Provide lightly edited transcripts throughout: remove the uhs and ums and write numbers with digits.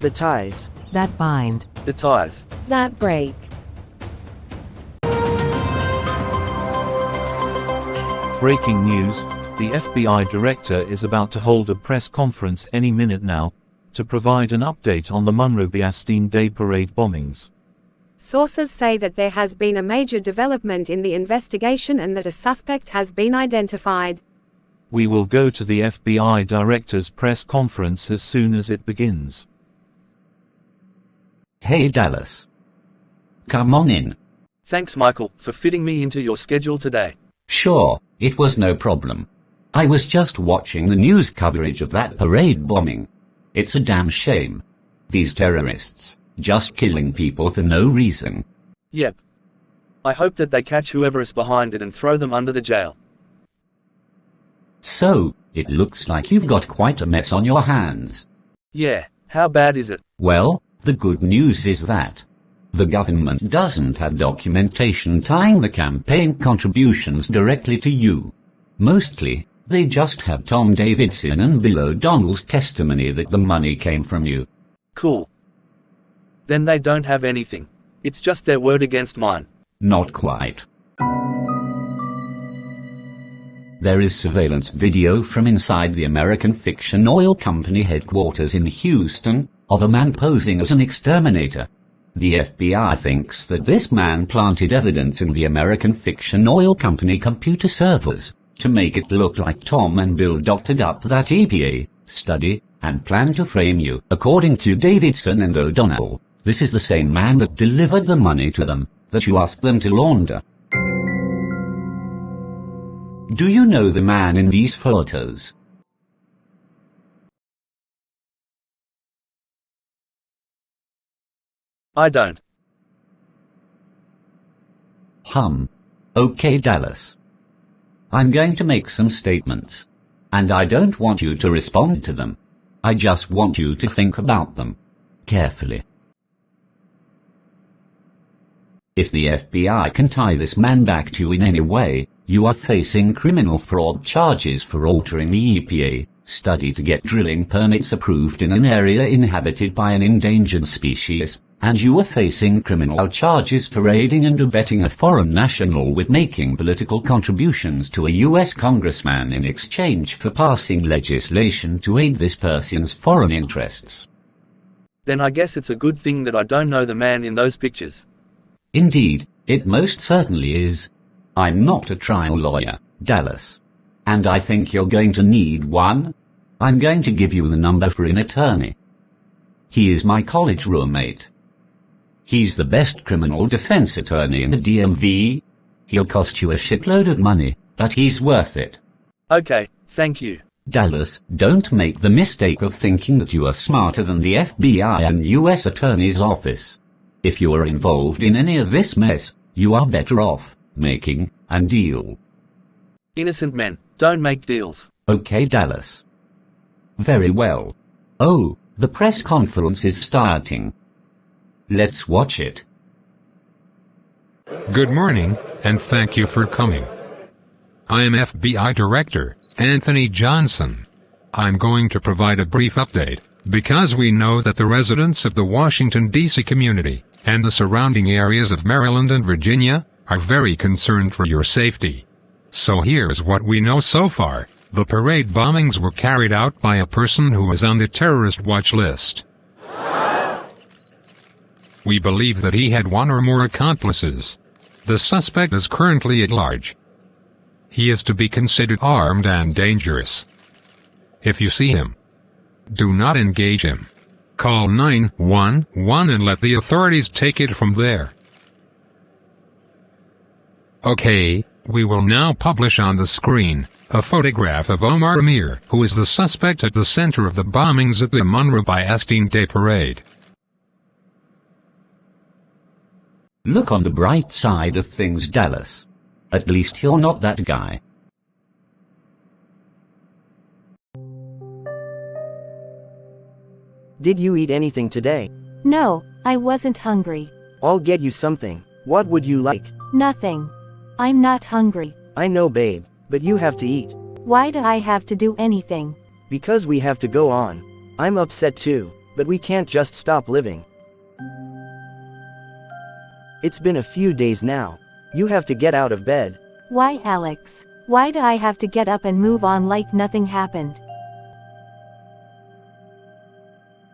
The ties. that bind, The ties. that break. Breaking news, the FBI director is about to hold a press conference any minute now to provide an update on the Monroe-Bastille Day Parade bombings. Sources say that there has been a major development in the investigation and that a suspect has been identified. We will go to the FBI director's press conference as soon as it begins. Hey Dallas. Come on in. Thanks, Michael, for fitting me into your schedule today. Sure, it was no problem. I was just watching the news coverage of that parade bombing. It's a damn shame. These terrorists, just killing people for no reason. Yep. I hope that they catch whoever is behind it and throw them under the jail. So, it looks like you've got quite a mess on your hands. Yeah, how bad is it? Well, the good news is that the government doesn't have documentation tying the campaign contributions directly to you. Mostly, they just have Tom Davidson and Bill O'Donnell's testimony that the money came from you. Cool. Then they don't have anything. It's just their word against mine. Not quite. There is surveillance video from inside the American Fiction Oil Company headquarters in Houston, of a man posing as an exterminator. The FBI thinks that this man planted evidence in the American Fiction Oil Company computer servers to make it look like Tom and Bill doctored up that EPA study and planned to frame you. According to Davidson and O'Donnell, this is the same man that delivered the money to them, that you asked them to launder. Do you know the man in these photos? I don't. Okay, Dallas. I'm going to make some statements. And I don't want you to respond to them. I just want you to think about them carefully. If the FBI can tie this man back to you in any way, you are facing criminal fraud charges for altering the EPA study to get drilling permits approved in an area inhabited by an endangered species, and you are facing criminal charges for aiding and abetting a foreign national with making political contributions to a U.S. congressman in exchange for passing legislation to aid this person's foreign interests. Then I guess it's a good thing that I don't know the man in those pictures. Indeed, it most certainly is. I'm not a trial lawyer, Dallas. And I think you're going to need one. I'm going to give you the number for an attorney. He is my college roommate. He's the best criminal defense attorney in the DMV. He'll cost you a shitload of money, but he's worth it. Okay, thank you. Dallas, don't make the mistake of thinking that you are smarter than the FBI and U.S. Attorney's Office. If you are involved in any of this mess, you are better off making a deal. Innocent men don't make deals. Okay, Dallas. Very well. Oh, the press conference is starting. Let's watch it. Good morning, and thank you for coming. I am FBI Director Anthony Johnson. I'm going to provide a brief update, because we know that the residents of the Washington, D.C. community, and the surrounding areas of Maryland and Virginia, are very concerned for your safety. So here's what we know so far. The parade bombings were carried out by a person who was on the terrorist watch list. We believe that he had one or more accomplices. The suspect is currently at large. He is to be considered armed and dangerous. If you see him, do not engage him. Call 911 and let the authorities take it from there. Okay, we will now publish on the screen a photograph of Omar Amir, who is the suspect at the center of the bombings at the Monroe-Bastille Day Parade. Look on the bright side of things, Dallas. At least you're not that guy. Did you eat anything today? No, I wasn't hungry. I'll get you something. What would you like? Nothing. I'm not hungry. I know, babe, but you have to eat. Why do I have to do anything? Because we have to go on. I'm upset too. But we can't just stop living. It's been a few days now. You have to get out of bed. Why, Alex? Why do I have to get up and move on like nothing happened?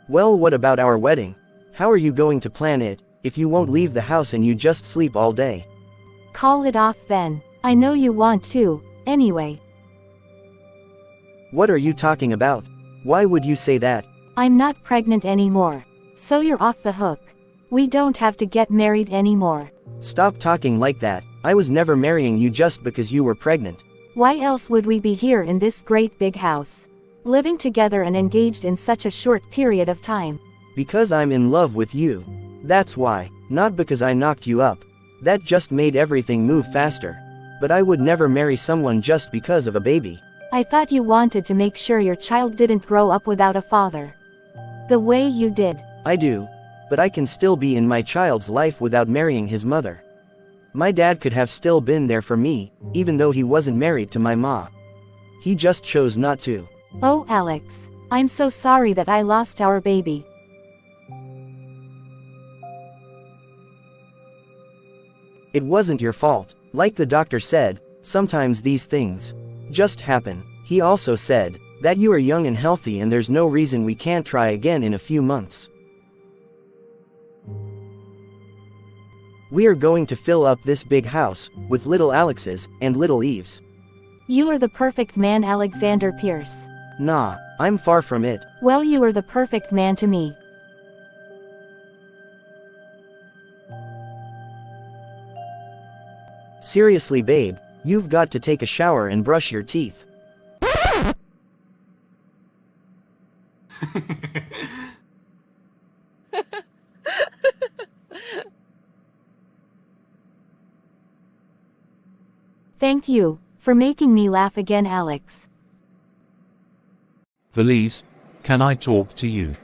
Well, what about our wedding? How are you going to plan it, if you won't leave the house and you just sleep all day? Call it off then. I know you want to, anyway. What are you talking about? Why would you say that? I'm not pregnant anymore. So you're off the hook. We don't have to get married anymore. Stop talking like that. I was never marrying you just because you were pregnant. Why else would we be here in this great big house, living together and engaged in such a short period of time? Because I'm in love with you. That's why, not because I knocked you up. That just made everything move faster. But I would never marry someone just because of a baby. I thought you wanted to make sure your child didn't grow up without a father. The way you did. I do. But I can still be in my child's life without marrying his mother. My dad could have still been there for me, even though he wasn't married to my ma. He just chose not to. Oh, Alex. I'm so sorry that I lost our baby. It wasn't your fault. Like the doctor said, sometimes these things just happen. He also said that you are young and healthy and there's no reason we can't try again in a few months. We are going to fill up this big house with little Alexes and little Eves. You are the perfect man, Alexander Pierce. Nah, I'm far from it. Well, you are the perfect man to me. Seriously, babe, you've got to take a shower and brush your teeth. Thank you for making me laugh again, Alex. Valise, can I talk to you?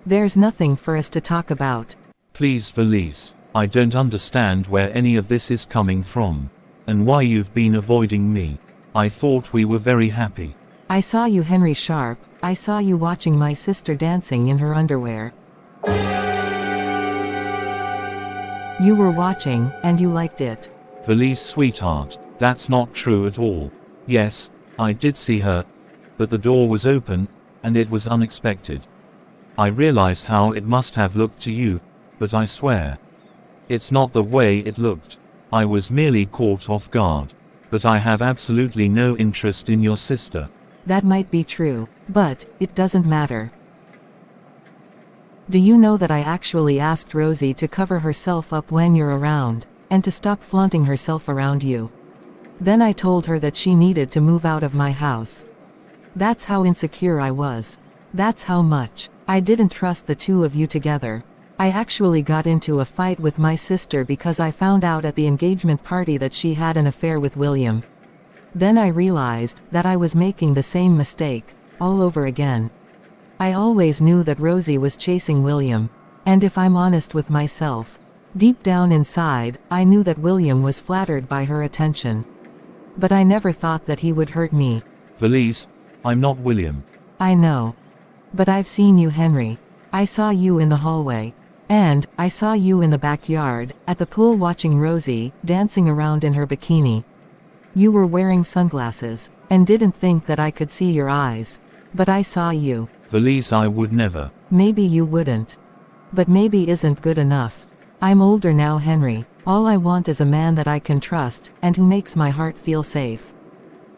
There's nothing for us to talk about. Please, Valise, I don't understand where any of this is coming from, and why you've been avoiding me. I thought we were very happy. I saw you, Henry Sharp. I saw you watching my sister dancing in her underwear. You were watching, and you liked it. Valise, sweetheart, that's not true at all. Yes, I did see her, but the door was open, and it was unexpected. I realize how it must have looked to you, but I swear, it's not the way it looked. I was merely caught off guard. But I have absolutely no interest in your sister. That might be true, but it doesn't matter. Do you know that I actually asked Rosie to cover herself up when you're around, and to stop flaunting herself around you? Then I told her that she needed to move out of my house. That's how insecure I was. That's how much I didn't trust the two of you together. I actually got into a fight with my sister because I found out at the engagement party that she had an affair with William. Then I realized that I was making the same mistake, all over again. I always knew that Rosie was chasing William, and if I'm honest with myself, deep down inside, I knew that William was flattered by her attention. But I never thought that he would hurt me. Valise, I'm not William. I know. But I've seen you, Henry. I saw you in the hallway. And I saw you in the backyard, at the pool watching Rosie, dancing around in her bikini. You were wearing sunglasses, and didn't think that I could see your eyes. But I saw you. Valise, I would never. Maybe you wouldn't. But maybe isn't good enough. I'm older now, Henry. All I want is a man that I can trust, and who makes my heart feel safe.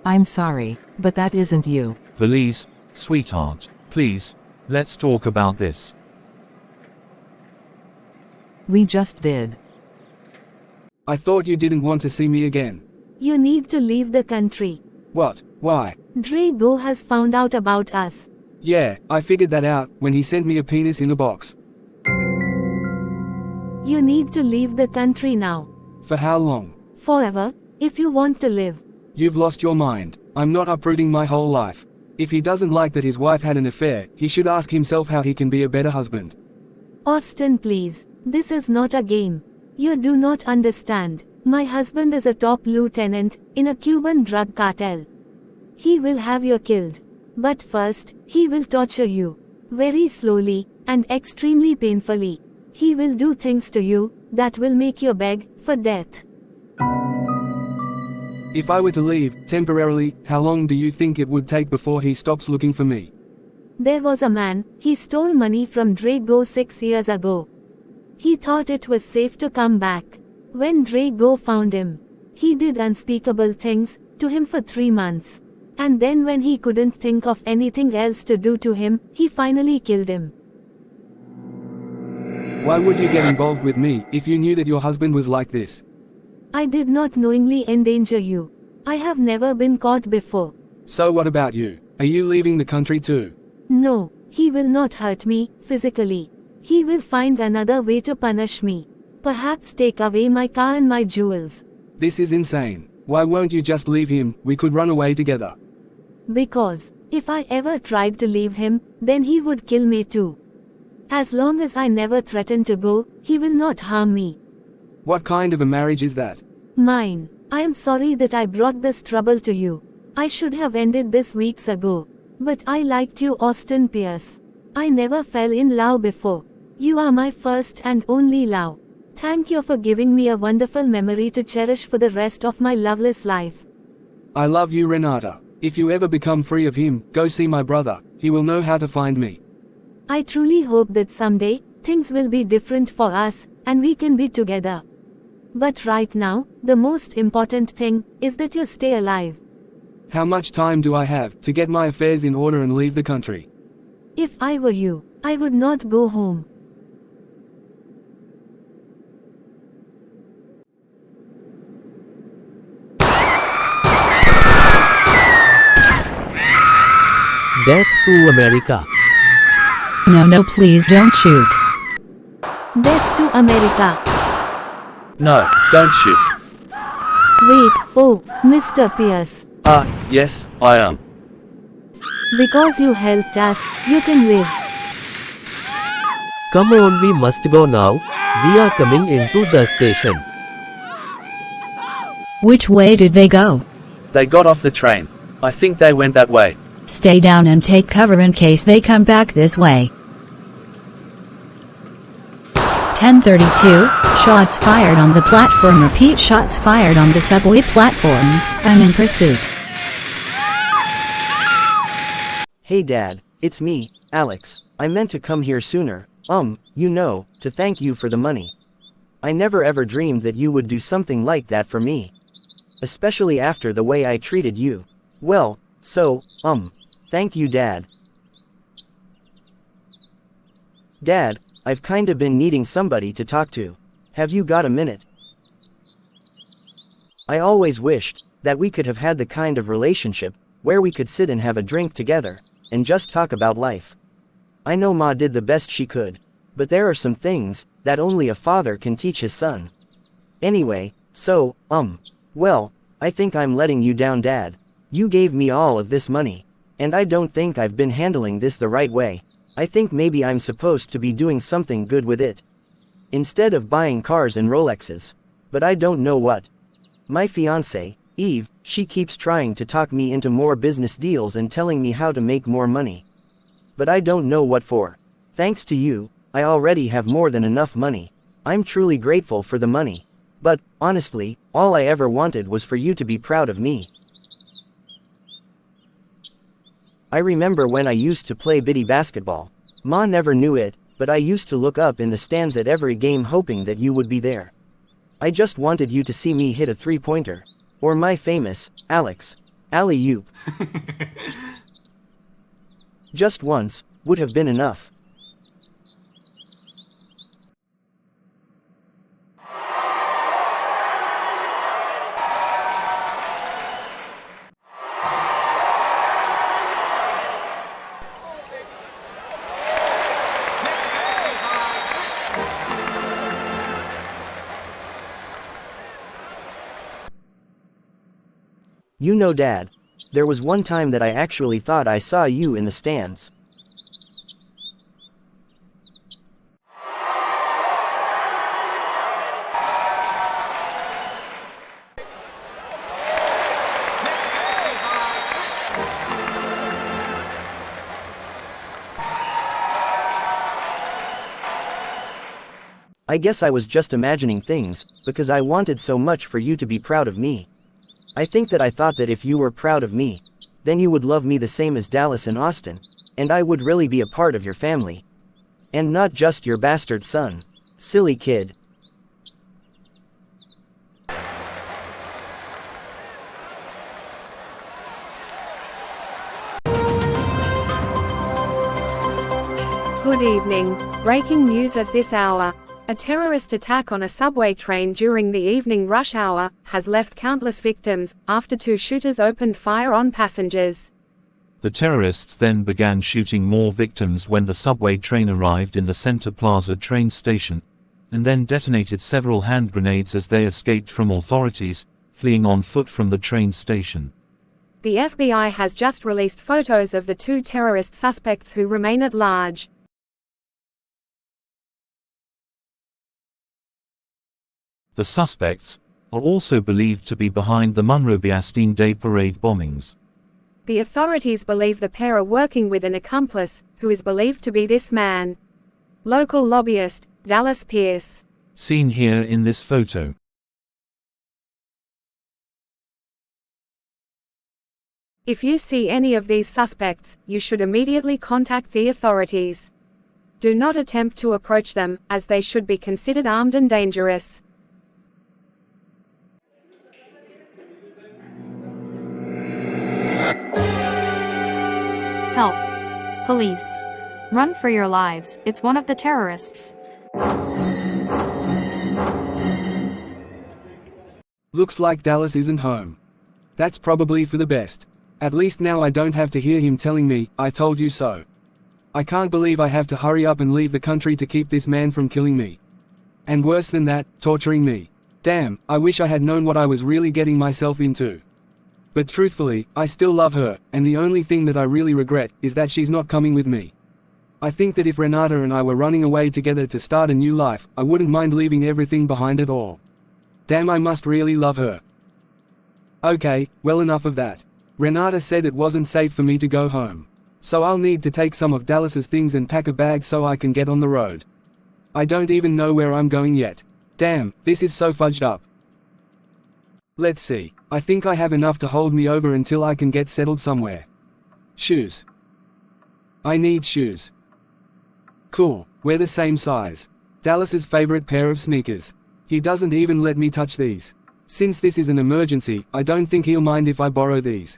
I'm sorry, but that isn't you. Valise, sweetheart, please, let's talk about this. We just did. I thought you didn't want to see me again. You need to leave the country. What? Why? Drago has found out about us. Yeah, I figured that out when he sent me a penis in a box. You need to leave the country now. For how long? Forever, if you want to live. You've lost your mind. I'm not uprooting my whole life. If he doesn't like that his wife had an affair, he should ask himself how he can be a better husband. Austin, please. This is not a game. You do not understand. My husband is a top lieutenant in a Cuban drug cartel. He will have you killed. But first, he will torture you. Very slowly, and extremely painfully. He will do things to you that will make you beg for death. If I were to leave, temporarily, how long do you think it would take before he stops looking for me? There was a man, he stole money from Drago 6 years ago. He thought it was safe to come back. When Drago found him, he did unspeakable things to him for 3 months. And then when he couldn't think of anything else to do to him, he finally killed him. Why would you get involved with me if you knew that your husband was like this? I did not knowingly endanger you. I have never been caught before. So what about you? Are you leaving the country too? No, he will not hurt me physically. He will find another way to punish me. Perhaps take away my car and my jewels. This is insane. Why won't you just leave him? We could run away together. Because, if I ever tried to leave him, then he would kill me too. As long as I never threaten to go, he will not harm me. What kind of a marriage is that? Mine. I am sorry that I brought this trouble to you. I should have ended this weeks ago. But I liked you, Austin Pierce. I never fell in love before. You are my first and only love. Thank you for giving me a wonderful memory to cherish for the rest of my loveless life. I love you, Renata. If you ever become free of him, go see my brother. He will know how to find me. I truly hope that someday, things will be different for us, and we can be together. But right now, the most important thing is that you stay alive. How much time do I have to get my affairs in order and leave the country? If I were you, I would not go home. Death to America. No, please don't shoot. Death to America. No, don't shoot. Wait, oh, Mr. Pierce. Yes, I am. Because you helped us, you can live. Come on, we must go now. We are coming into the station. Which way did they go? They got off the train. I think they went that way. Stay down and take cover in case they come back this way. 10:32, shots fired on the platform. Repeat, shots fired on the subway platform. I'm in pursuit. Hey Dad, it's me, Alex. I meant to come here sooner, to thank you for the money. I never ever dreamed that you would do something like that for me. Especially after the way I treated you. Well, so, thank you Dad. Dad, I've kinda been needing somebody to talk to. Have you got a minute? I always wished that we could have had the kind of relationship where we could sit and have a drink together and just talk about life. I know Ma did the best she could, but there are some things that only a father can teach his son. Anyway, so, well, I think I'm letting you down Dad. You gave me all of this money, and I don't think I've been handling this the right way. I think maybe I'm supposed to be doing something good with it. Instead of buying cars and Rolexes. But I don't know what. My fiancée, Eve, she keeps trying to talk me into more business deals and telling me how to make more money. But I don't know what for. Thanks to you, I already have more than enough money. I'm truly grateful for the money. But, honestly, all I ever wanted was for you to be proud of me. I remember when I used to play bitty basketball. Ma never knew it, but I used to look up in the stands at every game hoping that you would be there. I just wanted you to see me hit a three-pointer. Or my famous, Alex. Alley-oop. Just once, would have been enough. You know Dad, there was one time that I actually thought I saw you in the stands. I guess I was just imagining things, because I wanted so much for you to be proud of me. I think that I thought that if you were proud of me, then you would love me the same as Dallas and Austin, and I would really be a part of your family. And not just your bastard son. Silly kid. Good evening. Breaking news at this hour. A terrorist attack on a subway train during the evening rush hour has left countless victims after two shooters opened fire on passengers. The terrorists then began shooting more victims when the subway train arrived in the Center Plaza train station, and then detonated several hand grenades as they escaped from authorities, fleeing on foot from the train station. The FBI has just released photos of the two terrorist suspects who remain at large. The suspects are also believed to be behind the Monroe-Bastille Day Parade bombings. The authorities believe the pair are working with an accomplice, who is believed to be this man. Local lobbyist, Dallas Pierce. Seen here in this photo. If you see any of these suspects, you should immediately contact the authorities. Do not attempt to approach them, as they should be considered armed and dangerous. Help. Police. Run for your lives, it's one of the terrorists. Looks like Dallas isn't home. That's probably for the best. At least now I don't have to hear him telling me, "I told you so." I can't believe I have to hurry up and leave the country to keep this man from killing me. And worse than that, torturing me. Damn, I wish I had known what I was really getting myself into. But truthfully, I still love her, and the only thing that I really regret is that she's not coming with me. I think that if Renata and I were running away together to start a new life, I wouldn't mind leaving everything behind at all. Damn, I must really love her. Okay, well, enough of that. Renata said it wasn't safe for me to go home. So I'll need to take some of Dallas's things and pack a bag so I can get on the road. I don't even know where I'm going yet. Damn, this is so fudged up. Let's see. I think I have enough to hold me over until I can get settled somewhere. Shoes. I need shoes. Cool, we're the same size. Dallas's favorite pair of sneakers. He doesn't even let me touch these. Since this is an emergency, I don't think he'll mind if I borrow these.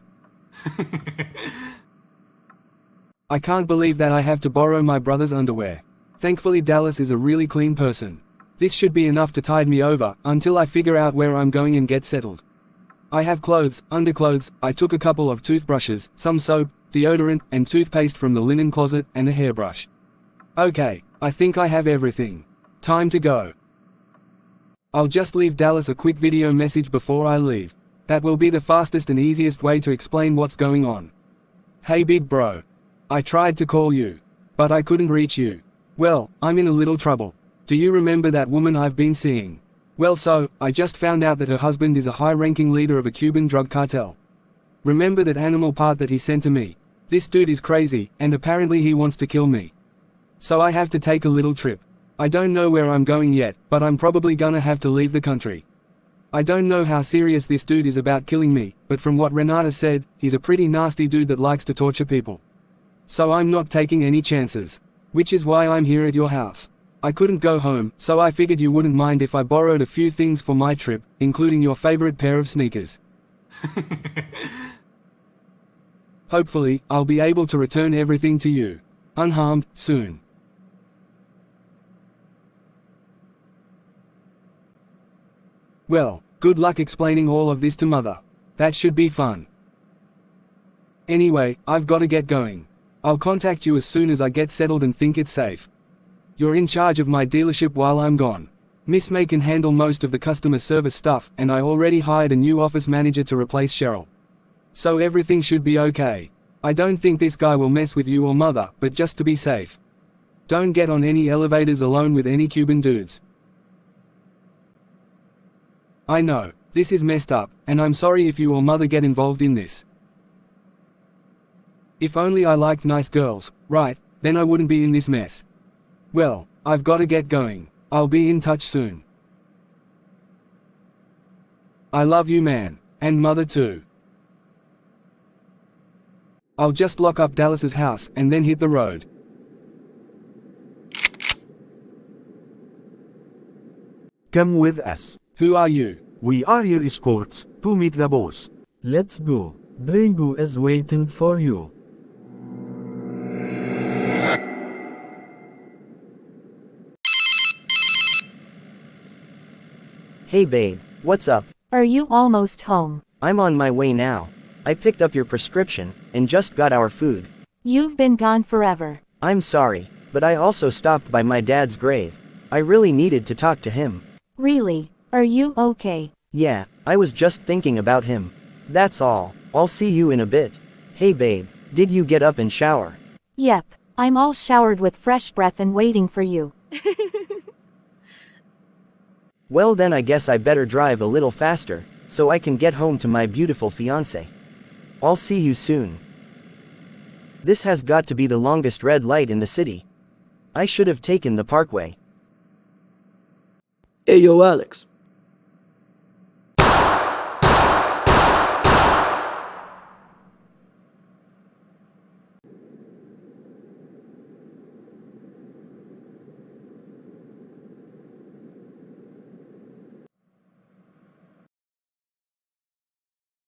I can't believe that I have to borrow my brother's underwear. Thankfully Dallas is a really clean person. This should be enough to tide me over, until I figure out where I'm going and get settled. I have clothes, underclothes, I took a couple of toothbrushes, some soap, deodorant, and toothpaste from the linen closet, and a hairbrush. Okay, I think I have everything. Time to go. I'll just leave Dallas a quick video message before I leave. That will be the fastest and easiest way to explain what's going on. Hey big bro. I tried to call you. But I couldn't reach you. Well, I'm in a little trouble. Do you remember that woman I've been seeing? Well, so, I just found out that her husband is a high-ranking leader of a Cuban drug cartel. Remember that animal part that he sent to me? This dude is crazy, and apparently he wants to kill me. So I have to take a little trip. I don't know where I'm going yet, but I'm probably gonna have to leave the country. I don't know how serious this dude is about killing me, but from what Renata said, he's a pretty nasty dude that likes to torture people. So I'm not taking any chances. Which is why I'm here at your house. I couldn't go home, so I figured you wouldn't mind if I borrowed a few things for my trip, including your favorite pair of sneakers. Hopefully, I'll be able to return everything to you, unharmed, soon. Well, good luck explaining all of this to Mother. That should be fun. Anyway, I've gotta get going. I'll contact you as soon as I get settled and think it's safe. You're in charge of my dealership while I'm gone. Miss May can handle most of the customer service stuff, and I already hired a new office manager to replace Cheryl. So everything should be okay. I don't think this guy will mess with you or Mother, but just to be safe. Don't get on any elevators alone with any Cuban dudes. I know, this is messed up, and I'm sorry if you or Mother get involved in this. If only I liked nice girls, right, then I wouldn't be in this mess. Well, I've gotta get going. I'll be in touch soon. I love you, man. And mother too. I'll just lock up Dallas's house and then hit the road. Come with us. Who are you? We are your escorts to meet the boss. Let's go. Drago is waiting for you. Hey babe, what's up? Are you almost home? I'm on my way now. I picked up your prescription, and just got our food. You've been gone forever. I'm sorry, but I also stopped by my dad's grave. I really needed to talk to him. Really? Are you okay? Yeah, I was just thinking about him. That's all. I'll see you in a bit. Hey babe, did you get up and shower? Yep, I'm all showered with fresh breath and waiting for you. Well then I guess I better drive a little faster, so I can get home to my beautiful fiancé. I'll see you soon. This has got to be the longest red light in the city. I should have taken the parkway. Hey yo, Alex.